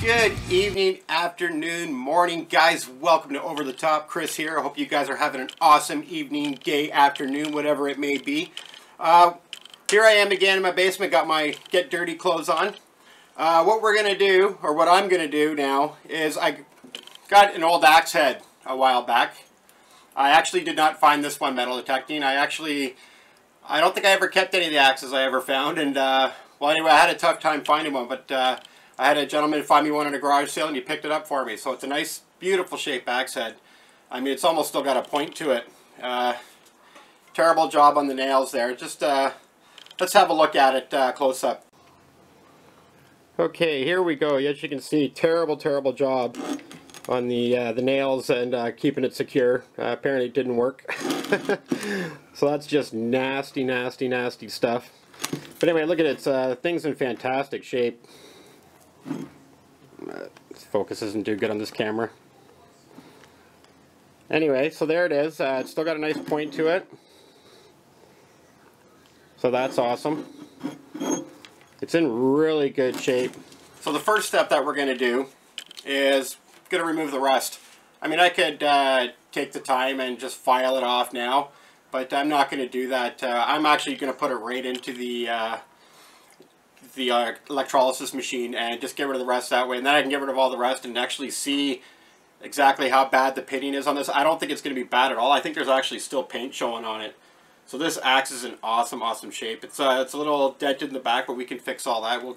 Good evening, afternoon, morning, guys. Welcome to Over the Top. Chris here. I hope you guys are having an awesome evening, day, afternoon, whatever it may be. Here I am again in my basement. Got my Get Dirty clothes on. What we're going to do, or what I'm going to do now, is I got an old axe head a while back. I actually did not find this one metal detecting. I don't think I ever kept any of the axes I ever found. And, well, anyway, I had a tough time finding one, but I had a gentleman find me one at a garage sale, and he picked it up for me. So it's a nice, beautiful shaped axe head. I mean, it's almost still got a point to it. Terrible job on the nails there. Just let's have a look at it close up. Okay, here we go. As you can see, terrible job on the nails and keeping it secure. Apparently it didn't work. So that's just nasty stuff. But anyway, look at it. Thing's in fantastic shape. This focus isn't too good on this camera. Anyway, so there it is. It's still got a nice point to it. So that's awesome. It's in really good shape. So the first step that we're going to do is going to remove the rust. I mean, I could take the time and just file it off now, but I'm not going to do that. I'm actually going to put it right into the electrolysis machine and just get rid of the rust that way, and then I can get rid of all the rust and actually see exactly how bad the pitting is on this. I don't think it's going to be bad at all. I think there's actually still paint showing on it. So this axe is in awesome shape. It's a little dented in the back, but we can fix all that. We'll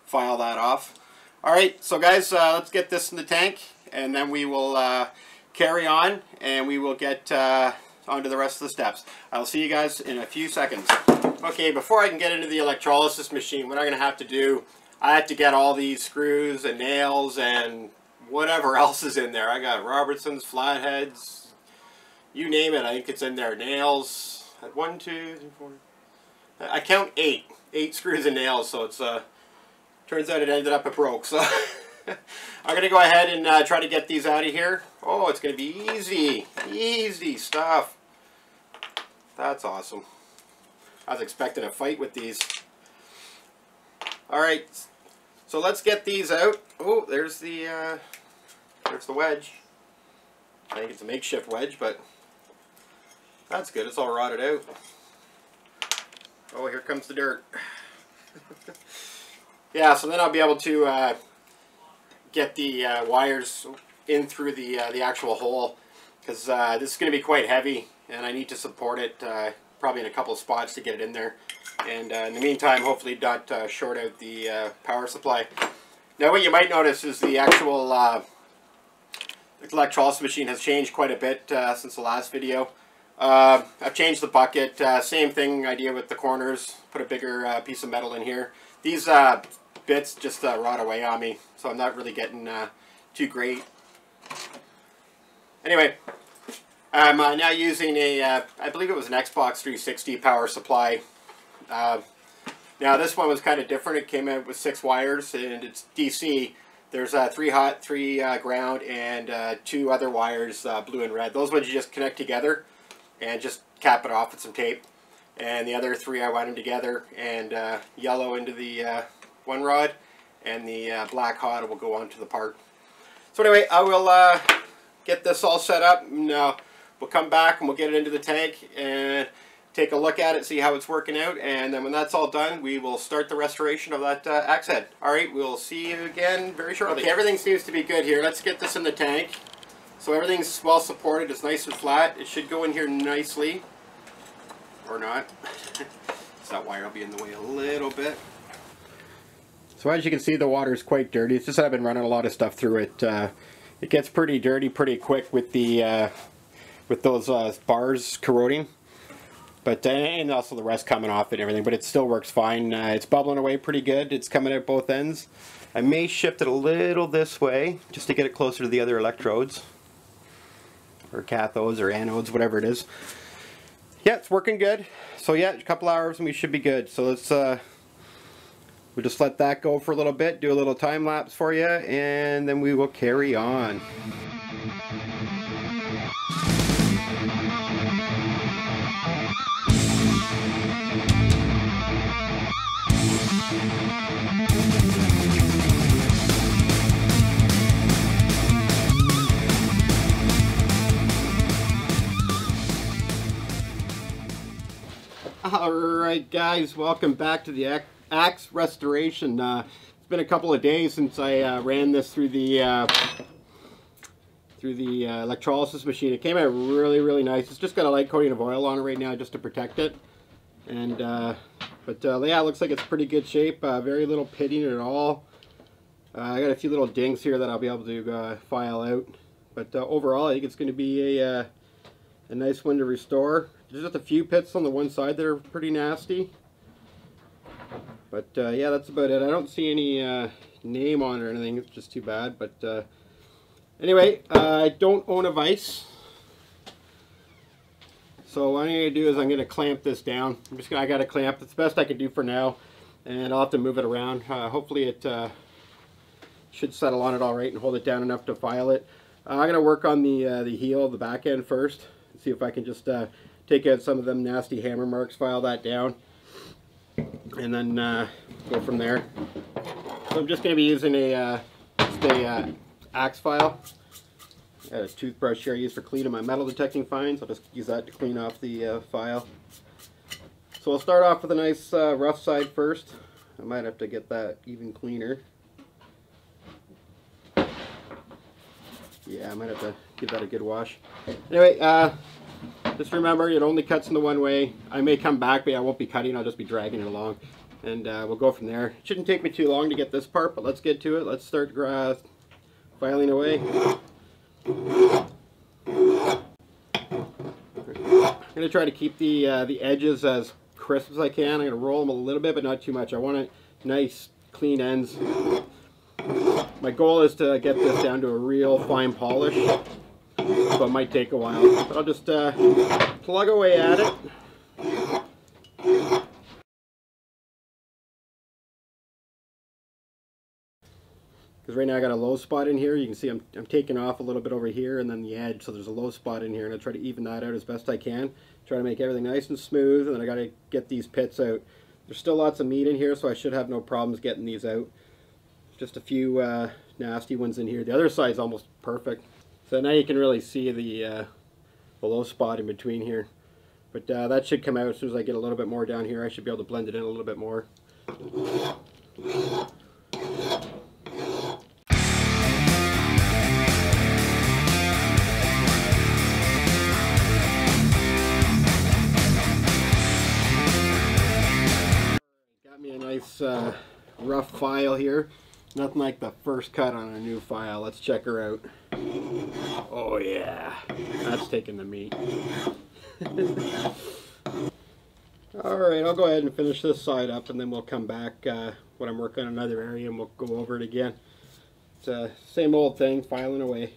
file that off. All right, so guys, let's get this in the tank, and then we will carry on, and we will get onto the rest of the steps. I'll see you guys in a few seconds. Okay, before I can get into the electrolysis machine, what I'm going to have to do, I have to get all these screws and nails and whatever else is in there. I got Robertson's, flatheads, you name it, I think it's in there. Nails, 1, 2, 3, 4. I count 8 screws and nails, so it's turns out it ended up it broke. So I'm going to go ahead and try to get these out of here. Oh, it's going to be easy stuff. That's awesome. I was expecting a fight with these. Alright, so let's get these out. Oh, there's the wedge. I think it's a makeshift wedge, but that's good. It's all rotted out. Oh, here comes the dirt. Yeah, so then I'll be able to get the wires in through the actual hole, because this is going to be quite heavy, and I need to support it probably in a couple of spots to get it in there. And in the meantime, hopefully not short out the power supply. Now what you might notice is the actual electrolysis machine has changed quite a bit since the last video. I've changed the bucket, same thing idea with the corners, put a bigger piece of metal in here. These bits just rot away on me, so I'm not really getting too great. Anyway, I'm now using a, I believe it was an Xbox 360 power supply. Now this one was kind of different. It came out with 6 wires, and it's DC. There's 3 hot, 3 ground, and 2 other wires, blue and red. Those ones you just connect together and just cap it off with some tape. And the other 3 I wired them together, and yellow into the one rod, and the black hot will go onto the part. So anyway, I will get this all set up, and we'll come back and we'll get it into the tank and take a look at it, see how it's working out, and then when that's all done, we will start the restoration of that axe head. Alright, we'll see you again very shortly. Okay, everything seems to be good here. Let's get this in the tank. So everything's well supported, it's nice and flat. It should go in here nicely. Or not. So that wire will be in the way a little bit. So as you can see, the water is quite dirty. It's just that I've been running a lot of stuff through it. It gets pretty dirty pretty quick with the with those bars corroding, but and also the rest coming off and everything. But it still works fine. It's bubbling away pretty good. It's coming out both ends. I may shift it a little this way just to get it closer to the other electrodes, or cathodes, or anodes, whatever it is. Yeah, it's working good. So yeah, a couple hours and we should be good. So let's we'll just let that go for a little bit, do a little time lapse for you, and then we will carry on. Alright guys, welcome back to the axe restoration. It's been a couple of days since I ran this through the electrolysis machine. It came out really nice. It's just got a light coating of oil on it right now just to protect it. And yeah, it looks like it's pretty good shape. Very little pitting at all. I got a few little dings here that I'll be able to file out. But overall, I think it's going to be a nice one to restore. There's just a few pits on the one side that are pretty nasty. But yeah, that's about it. I don't see any name on it or anything. It's just too bad. But anyway, I don't own a vise. So what I'm going to do is I'm going to clamp this down. I got a clamp. That's the best I can do for now. And I'll have to move it around. Hopefully it should settle on it all right and hold it down enough to file it. I'm going to work on the heel, the back end first. See if I can just take out some of them nasty hammer marks, file that down, and then go from there. So I'm just going to be using a axe file. I got a toothbrush here I use for cleaning my metal detecting fines. I'll just use that to clean off the file. So we'll start off with a nice rough side first. I might have to get that even cleaner. Yeah, I might have to give that a good wash. Anyway, just remember, it only cuts in the one way. I may come back, but I won't be cutting. I'll just be dragging it along. And we'll go from there. It shouldn't take me too long to get this part, but let's get to it. Let's start filing away. I'm going to try to keep the edges as crisp as I can. I'm going to roll them a little bit, but not too much. I want nice, clean ends. My goal is to get this down to a real fine polish, so it might take a while. But I'll just plug away at it. Because right now I got a low spot in here. You can see I'm taking off a little bit over here and then the edge, so there's a low spot in here, and I try to even that out as best I can. Try to make everything nice and smooth, and then I got to get these pits out. There's still lots of meat in here, so I should have no problems getting these out. Just a few nasty ones in here. The other side's almost perfect. So now you can really see the low spot in between here. But that should come out as soon as I get a little bit more down here. I should be able to blend it in a little bit more. Got me a nice rough file here. Nothing like the first cut on a new file. Let's check her out. Oh yeah, that's taking the meat. Alright, I'll go ahead and finish this side up, and then we'll come back when I'm working on another area and we'll go over it again. It's same old thing, filing away.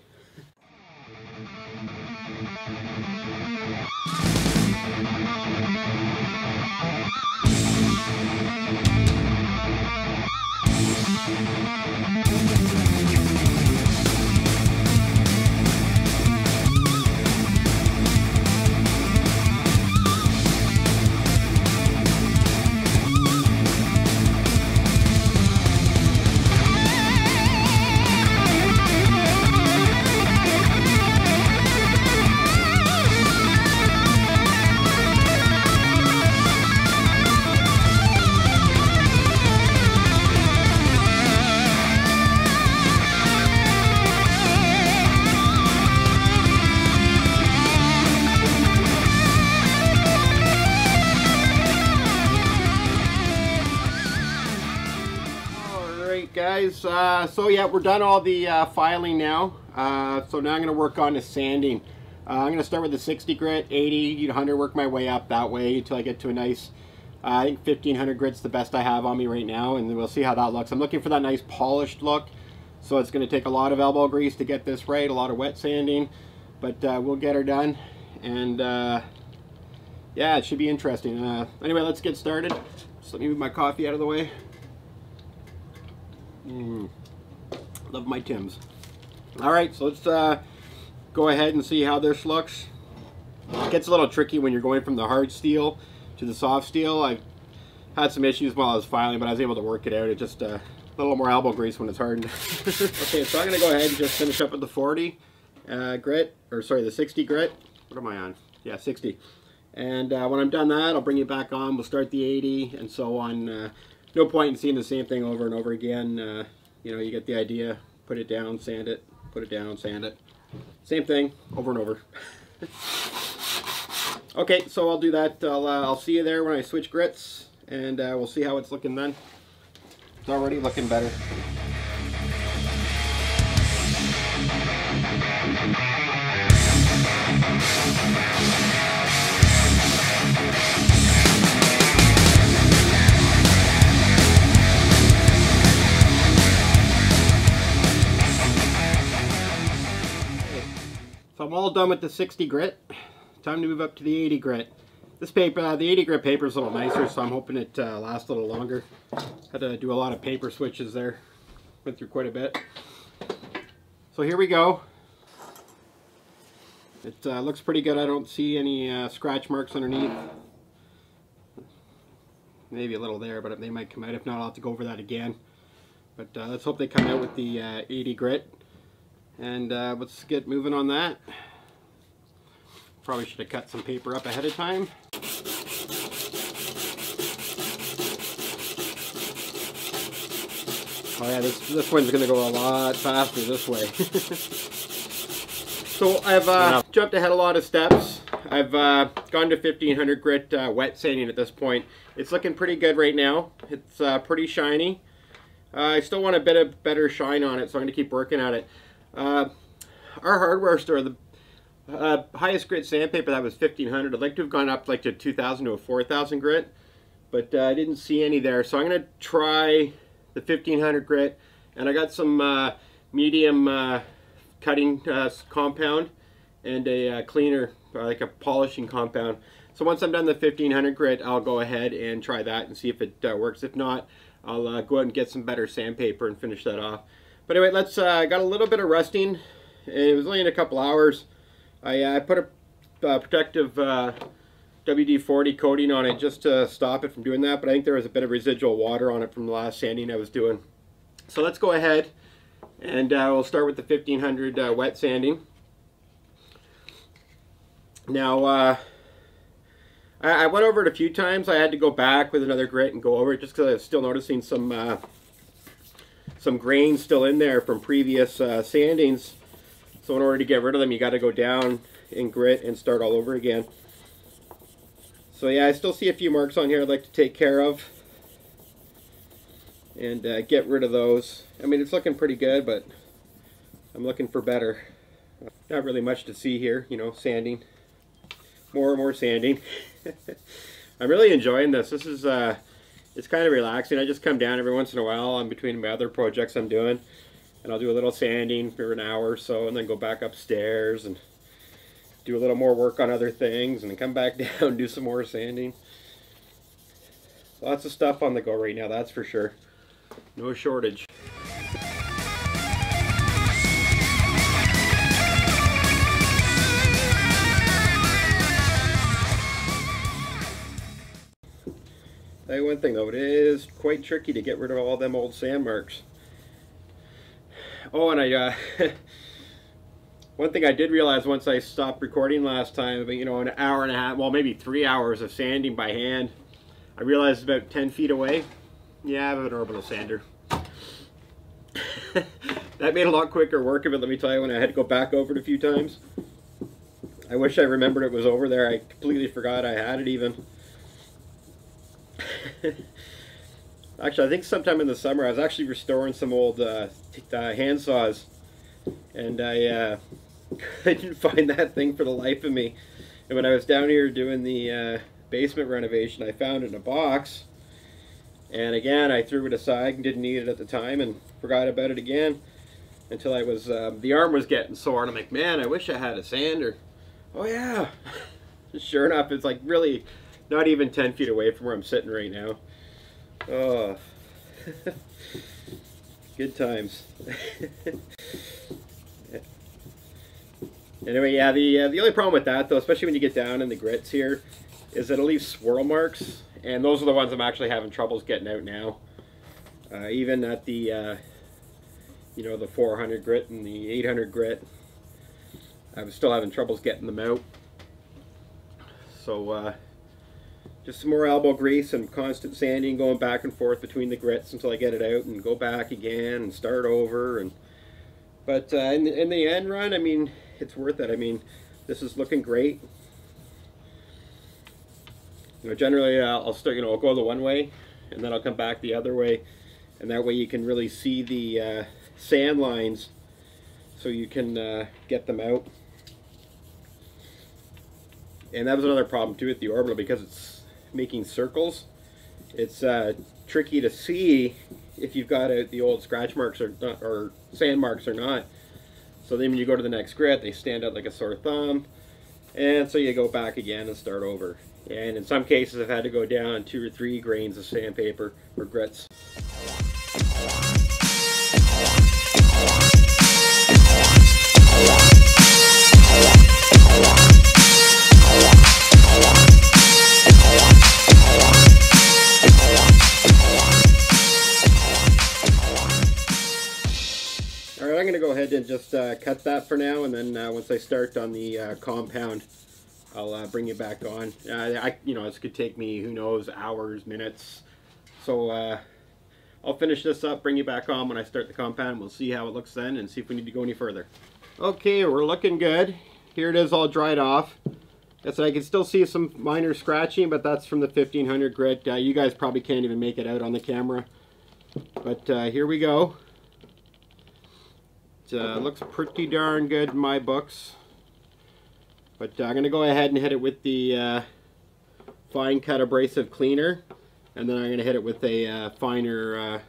Guys, so yeah, we're done all the filing now. So now I'm going to work on the sanding. I'm going to start with the 60 grit, 80, 100, work my way up that way until I get to a nice, I think 1500 grit's the best I have on me right now, and then we'll see how that looks. I'm looking for that nice polished look, so it's going to take a lot of elbow grease to get this right, a lot of wet sanding, but we'll get her done, and yeah, it should be interesting. Anyway, let's get started. Just let me move my coffee out of the way. Love my Tims. Alright, so let's go ahead and see how this looks. It gets a little tricky when you're going from the hard steel to the soft steel. I had some issues while I was filing, but I was able to work it out. It just a little more elbow grease when it's hardened. Okay, so I'm going to go ahead and just finish up with the 40 grit, or sorry, the 60 grit. What am I on? Yeah, 60. And when I'm done that, I'll bring it back on. We'll start the 80 and so on. No point in seeing the same thing over and over again. You know, you get the idea. Put it down, sand it. Put it down, sand it. Same thing over and over. Okay, so I'll do that. I'll see you there when I switch grits, and we'll see how it's looking then. It's already looking better. So I'm all done with the 60 grit. Time to move up to the 80 grit. This paper, the 80 grit paper is a little nicer, so I'm hoping it lasts a little longer. Had to do a lot of paper switches there. Went through quite a bit. So here we go. It looks pretty good. I don't see any scratch marks underneath. Maybe a little there, but they might come out. If not, I'll have to go over that again. But let's hope they come out with the 80 grit. And let's get moving on that. Probably should have cut some paper up ahead of time. Oh yeah, this one's going to go a lot faster this way. So I've jumped ahead a lot of steps. I've gone to 1500 grit wet sanding at this point. It's looking pretty good right now. It's pretty shiny. I still want a bit of better shine on it, so I'm going to keep working at it. Our hardware store, the highest grit sandpaper, that was 1500. I'd like to have gone up like to 2000 to a 4000 grit, but I didn't see any there. So I'm going to try the 1500 grit, and I got some medium cutting compound and a cleaner, like a polishing compound. So once I'm done the 1500 grit, I'll go ahead and try that and see if it works. If not, I'll go ahead and get some better sandpaper and finish that off. But anyway, let's got a little bit of rusting. It was only in a couple hours. I put a protective WD-40 coating on it just to stop it from doing that, but I think there was a bit of residual water on it from the last sanding I was doing. So let's go ahead and we'll start with the 1500 wet sanding. Now I went over it a few times. I had to go back with another grit and go over it just because I was still noticing some grains still in there from previous sandings. So in order to get rid of them, you got to go down in grit and start all over again. So yeah, I still see a few marks on here I'd like to take care of and get rid of those. I mean, it's looking pretty good, but I'm looking for better. Not really much to see here, you know, sanding. More and more sanding. I'm really enjoying this. This is it's kind of relaxing. I just come down every once in a while in between my other projects I'm doing, and I'll do a little sanding for an hour or so, and then go back upstairs and do a little more work on other things, and then come back down and do some more sanding. Lots of stuff on the go right now, that's for sure. No shortage. Tell you one thing though, it is quite tricky to get rid of all them old sand marks. Oh, and I one thing I did realize once I stopped recording last time, you know, an hour and a half, well maybe 3 hours of sanding by hand, I realized about 10 feet away, yeah, I have an orbital sander. That made a lot quicker work of it, let me tell you, when I had to go back over it a few times. I wish I remembered it was over there. I completely forgot I had it even. Actually, I think sometime in the summer I was actually restoring some old hand saws, and I couldn't find that thing for the life of me. And when I was down here doing the basement renovation, I found it in a box, and again I threw it aside and didn't need it at the time and forgot about it again until I was the arm was getting sore, and I'm like, man, I wish I had a sander. Oh yeah. Sure enough, it's like really not even 10 feet away from where I'm sitting right now. Oh, good times. Anyway, yeah, the only problem with that though, especially when you get down in the grits here, is that it'll leave swirl marks, and those are the ones I'm actually having troubles getting out now. Even at the you know, the 400 grit and the 800 grit, I was still having troubles getting them out. So just some more elbow grease and constant sanding, going back and forth between the grits until I get it out, and go back again and start over. But in the end run, I mean, it's worth it. I mean, this is looking great. You know, generally I'll start, I'll go the one way and then I'll come back the other way, and that way you can really see the sand lines, so you can get them out. And that was another problem too with the orbital, because it's making circles. It's tricky to see if you've got the old scratch marks or not, or sand marks or not. So then when you go to the next grit, they stand out like a sore thumb, and so you go back again and start over. And in some cases I've had to go down 2 or 3 grains of sandpaper or grits. Alright, I'm going to go ahead and just cut that for now, and then once I start on the compound, I'll bring you back on. You know, this could take me, who knows, hours, minutes. So I'll finish this up, bring you back on when I start the compound. We'll see how it looks then and see if we need to go any further. Okay, we're looking good. Here it is, all dried off. Yes, I can still see some minor scratching, but that's from the 1500 grit. You guys probably can't even make it out on the camera. But here we go. It looks pretty darn good in my books. But I'm going to go ahead and hit it with the fine cut abrasive cleaner, and then I'm going to hit it with a finer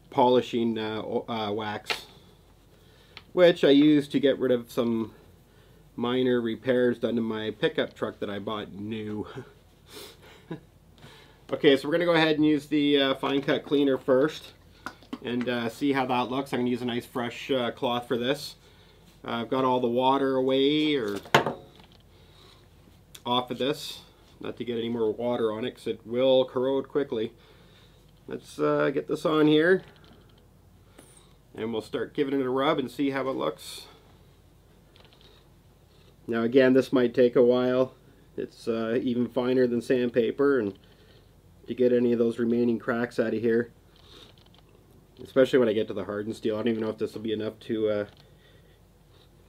polishing wax, which I use to get rid of some minor repairs done to my pickup truck that I bought new. Okay, so we're going to go ahead and use the fine cut cleaner first and see how that looks. I'm going to use a nice fresh cloth for this. I've got all the water away or off of this, not to get any more water on it because it will corrode quickly. Let's get this on here, and we'll start giving it a rub and see how it looks. Now again, this might take a while. It's even finer than sandpaper, and to get any of those remaining cracks out of here, especially when I get to the hardened steel. I don't even know if this will be enough to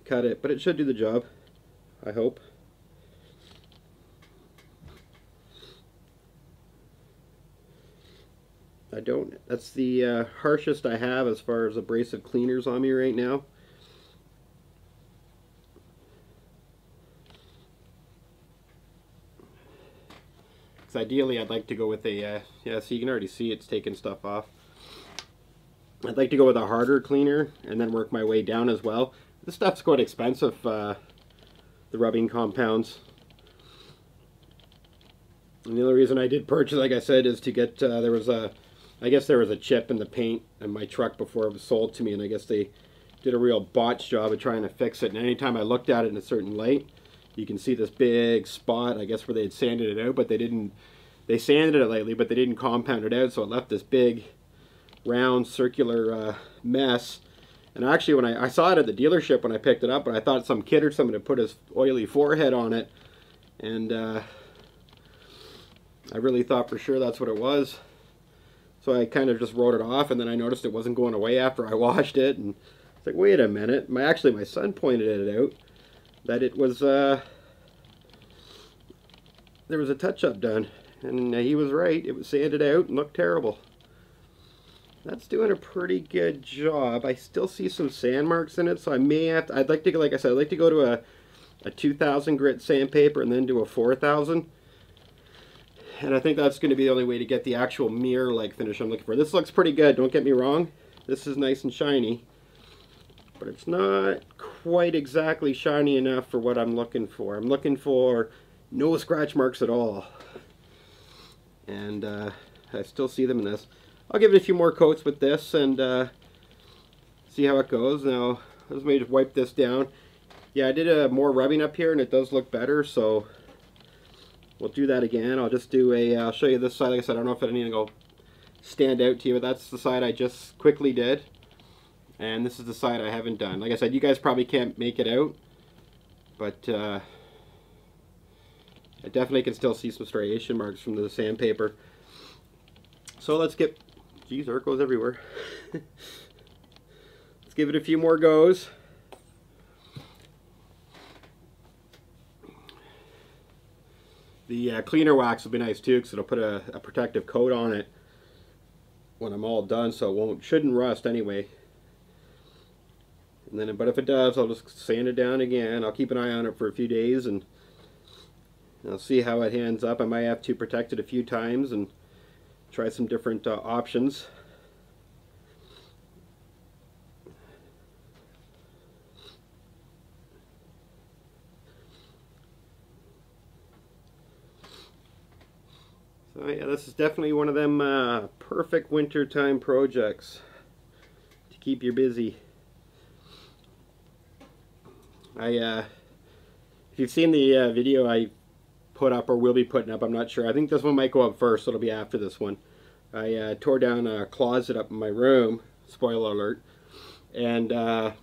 cut it, but it should do the job, I hope. That's the harshest I have as far as abrasive cleaners on me right now. Because ideally I'd like to go with a, yeah, so you can already see it's taking stuff off. I'd like to go with a harder cleaner and then work my way down as well. This stuff's quite expensive, the rubbing compounds. And the only reason I did purchase, like I said, is to get, I guess there was a chip in the paint in my truck before it was sold to me, and I guess they did a real botch job of trying to fix it. And anytime I looked at it in a certain light, you can see this big spot, I guess, where they had sanded it out, but they didn't, they sanded it lightly, but they didn't compound it out, so it left this big, round, circular mess. And actually, when I saw it at the dealership when I picked it up, but I thought some kid or somebody had put his oily forehead on it, and I really thought for sure that's what it was. So I kind of just wrote it off, and then I noticed it wasn't going away after I washed it, and it's like, wait a minute. Actually, my son pointed it out, that it was, there was a touch-up done, and he was right. It was sanded out and looked terrible. That's doing a pretty good job. I still see some sand marks in it, so I may have to, I'd like to, like I said, I'd like to go to a 2000 grit sandpaper and then do a 4000. And I think that's going to be the only way to get the actual mirror-like finish I'm looking for. This looks pretty good, don't get me wrong. This is nice and shiny. But it's not quite exactly shiny enough for what I'm looking for. I'm looking for no scratch marks at all. And I still see them in this. I'll give it a few more coats with this and see how it goes. Now, let me just wipe this down. Yeah, I did more rubbing up here and it does look better, so we'll do that again. I'll just do I'll show you this side. Like I said, I don't know if any will stand out to you, but that's the side I just quickly did. And this is the side I haven't done. Like I said, you guys probably can't make it out, but I definitely can still see some striation marks from the sandpaper. So let's get, geez, art goes everywhere. Let's give it a few more goes. The cleaner wax will be nice too, because it'll put a protective coat on it when I'm all done, so it shouldn't rust anyway. And then, but if it does, I'll just sand it down again. I'll keep an eye on it for a few days, and I'll see how it hands up. I might have to protect it a few times and try some different options. So yeah, this is definitely one of them perfect wintertime projects to keep you busy. If you've seen the video I put up or will be putting up, I'm not sure. I think this one might go up first, so it'll be after this one. I tore down a closet up in my room, spoiler alert, and there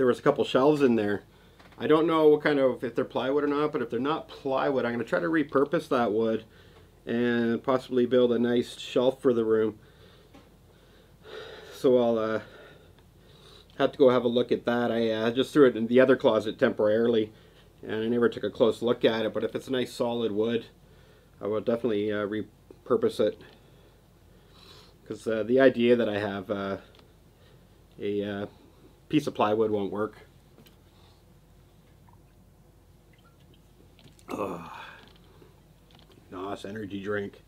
was a couple shelves in there. I don't know what kind of, if they're plywood or not, but if they're not plywood, I'm going to try to repurpose that wood and possibly build a nice shelf for the room. So I'll have to go have a look at that. I just threw it in the other closet temporarily, and I never took a close look at it, but if it's a nice solid wood, I will definitely repurpose it. Because the idea that I have a piece of plywood won't work. Oh, nice energy drink.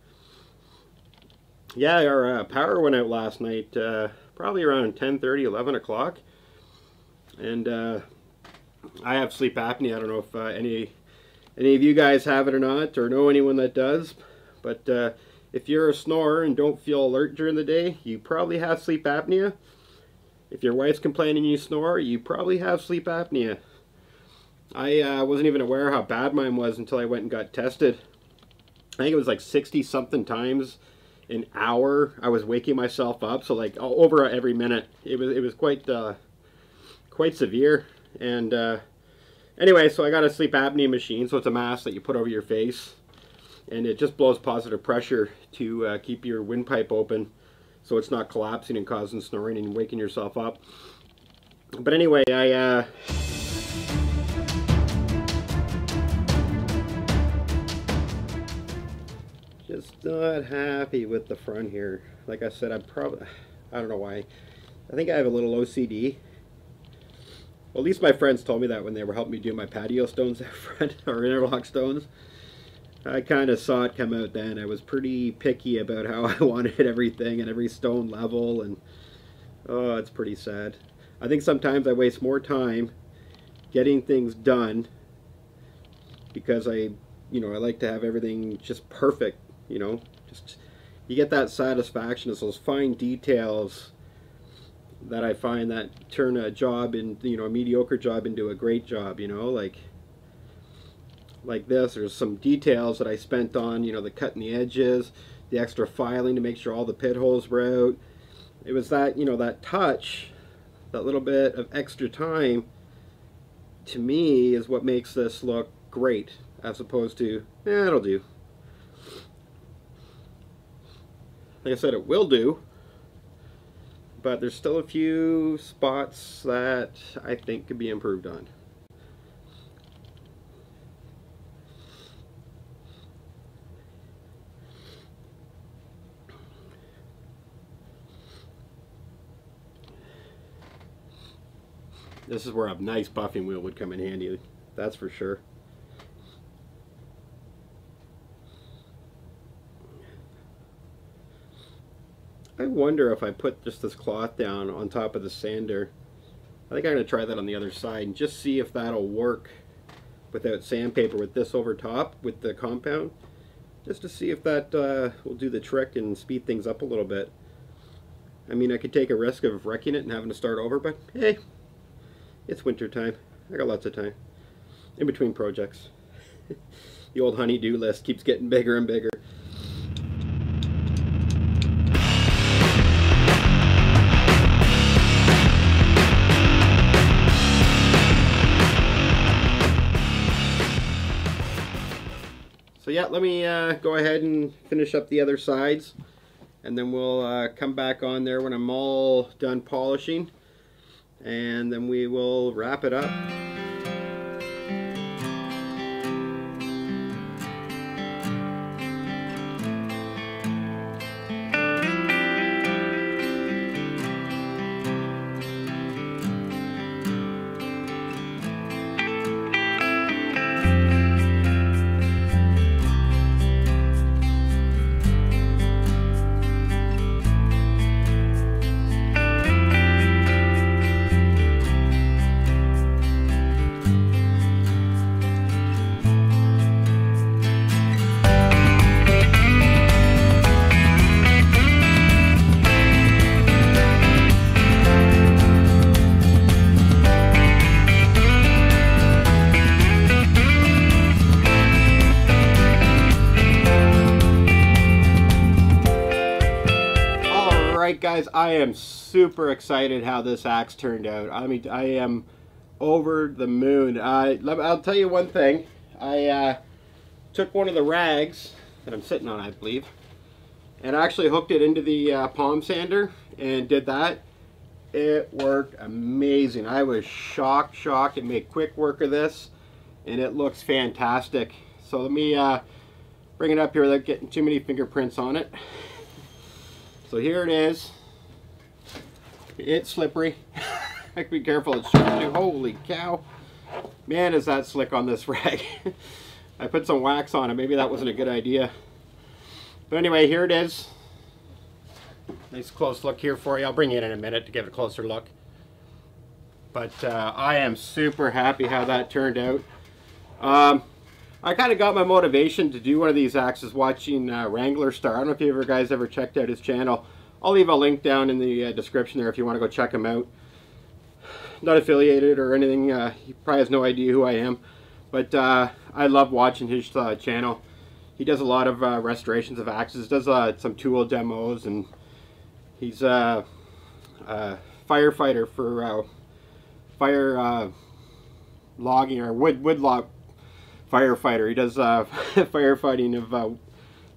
Yeah, our power went out last night, probably around 10:30, 11 o'clock. And I have sleep apnea. I don't know if any of you guys have it or not, or know anyone that does. But if you're a snorer and don't feel alert during the day, you probably have sleep apnea. If your wife's complaining you snore, you probably have sleep apnea. I wasn't even aware how bad mine was until I went and got tested. I think it was like 60 something times an hour I was waking myself up, so like over every minute. It was quite severe. And anyway, so I got a sleep apnea machine, so it's a mask that you put over your face, and it just blows positive pressure to keep your windpipe open so it's not collapsing and causing snoring and waking yourself up. But anyway, I just not happy with the front here. Like I said, I don't know why. I think I have a little OCD. Well, at least my friends told me that when they were helping me do my patio stones out front, or interlock stones. I kind of saw it come out then. I was pretty picky about how I wanted everything and every stone level, and oh, it's pretty sad. I think sometimes I waste more time getting things done because I like to have everything just perfect, just you get that satisfaction. It's those fine details that I find that turn a job in, a mediocre job into a great job, like this. There's some details that I spent on, the cutting the edges, the extra filing to make sure all the pit holes were out. It was that, that touch, that little bit of extra time, to me, is what makes this look great, as opposed to, it'll do. Like I said, it will do, but there's still a few spots that I think could be improved on. This is where a nice buffing wheel would come in handy, that's for sure. I wonder if I put just this cloth down on top of the sander. I think I'm going to try that on the other side and just see if that'll work without sandpaper with this over top with the compound. Just to see if that will do the trick and speed things up a little bit. I mean, I could take a risk of wrecking it and having to start over, but hey, it's winter time. I got lots of time in between projects. The old honey-do list keeps getting bigger and bigger. So yeah, let me go ahead and finish up the other sides, and then we'll come back on there when I'm all done polishing, and then we will wrap it up. Alright guys, I am super excited how this axe turned out. I mean, I am over the moon. I'll tell you one thing. I took one of the rags that I'm sitting on, I believe, and actually hooked it into the palm sander and did that. It worked amazing. I was shocked. It made quick work of this, and it looks fantastic. So let me bring it up here without getting too many fingerprints on it. So here it is. It's slippery. I have to be careful. It's too. Holy cow. Man, is that slick on this rag. I put some wax on it. Maybe that wasn't a good idea. But anyway, here it is. Nice close look here for you. I'll bring you in a minute to give it a closer look. But I am super happy how that turned out. I kind of got my motivation to do one of these axes watching Wranglerstar. I don't know if you guys ever checked out his channel. I'll leave a link down in the description there if you want to go check him out. Not affiliated or anything. He probably has no idea who I am. But I love watching his channel. He does a lot of restorations of axes. Does some tool demos, and he's a firefighter for fire logging or wood log firefighter. He does firefighting of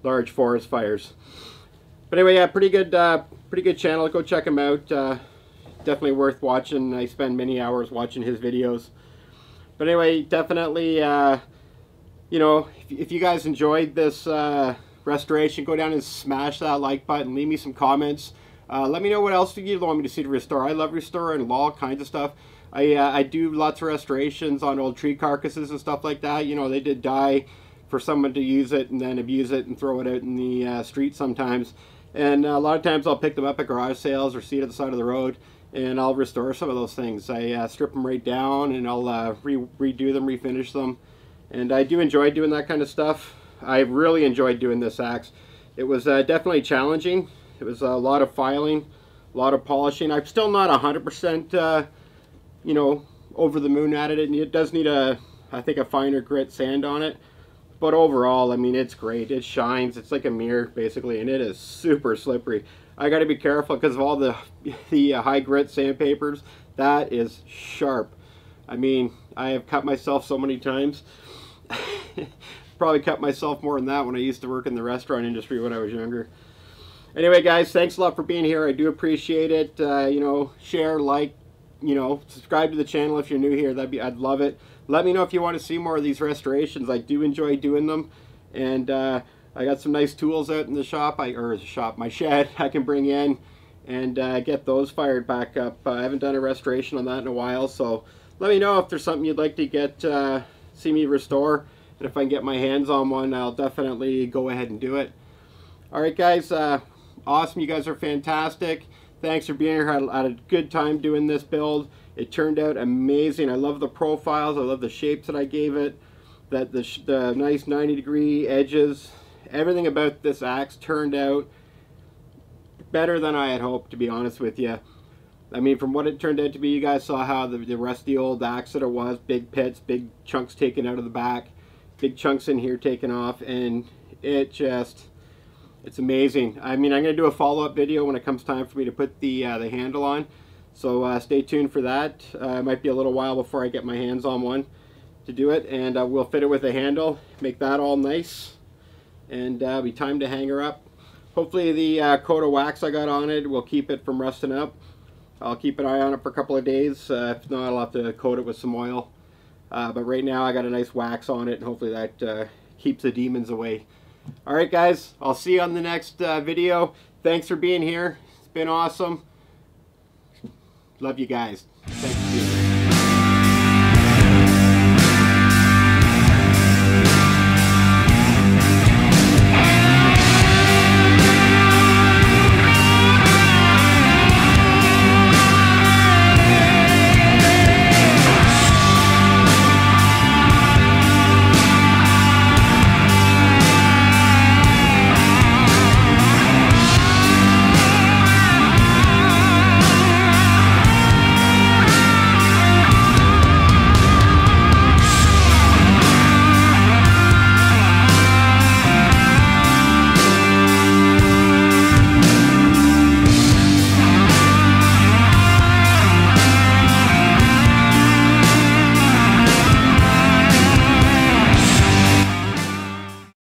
large forest fires. But anyway, yeah, pretty good channel. Go check him out. Definitely worth watching. I spend many hours watching his videos. But anyway, definitely, you know, if you guys enjoyed this restoration, go down and smash that like button. Leave me some comments. Let me know what else you'd want me to see to restore. I love restoring all kinds of stuff. I do lots of restorations on old tree carcasses and stuff like that. You know, they did die for someone to use it and then abuse it and throw it out in the street sometimes. And a lot of times I'll pick them up at garage sales or see it at the side of the road, and I'll restore some of those things. I strip them right down, and I'll redo them, refinish them. And I do enjoy doing that kind of stuff. I really enjoyed doing this axe. It was definitely challenging. It was a lot of filing, a lot of polishing. I'm still not 100%, you know, over the moon at it. It does need I think a finer grit sand on it. But overall, I mean, it's great. It shines. It's like a mirror, basically, and it is super slippery. I got to be careful because of all the high grit sandpapers. That is sharp. I mean, I have cut myself so many times. Probably cut myself more than that when I used to work in the restaurant industry when I was younger. Anyway, guys, thanks a lot for being here. I do appreciate it. You know, share, like, you know, subscribe to the channel if you're new here. I'd love it. Let me know if you want to see more of these restorations. I do enjoy doing them, and I got some nice tools out in the shop, my shed. I can bring in and get those fired back up. I haven't done a restoration on that in a while, so let me know if there's something you'd like to get see me restore, and if I can get my hands on one, I'll definitely go ahead and do it. All right, guys, awesome. You guys are fantastic. Thanks for being here. I had a good time doing this build. It turned out amazing. I love the profiles. I love the shapes that I gave it. The nice 90-degree edges. Everything about this axe turned out better than I had hoped, to be honest with you. I mean, from what it turned out to be, you guys saw how the rusty old axe that it was. Big pits, big chunks taken out of the back. Big chunks in here taken off. And it just... it's amazing. I mean, I'm going to do a follow-up video when it comes time for me to put the handle on. So stay tuned for that. It might be a little while before I get my hands on one to do it. And we'll fit it with a handle, make that all nice. and it'll be time to hang her up. Hopefully the coat of wax I got on it will keep it from rusting up. I'll keep an eye on it for a couple of days. If not, I'll have to coat it with some oil. But right now I got a nice wax on it, and hopefully that keeps the demons away. Alright guys, I'll see you on the next video. Thanks for being here. It's been awesome. Love you guys.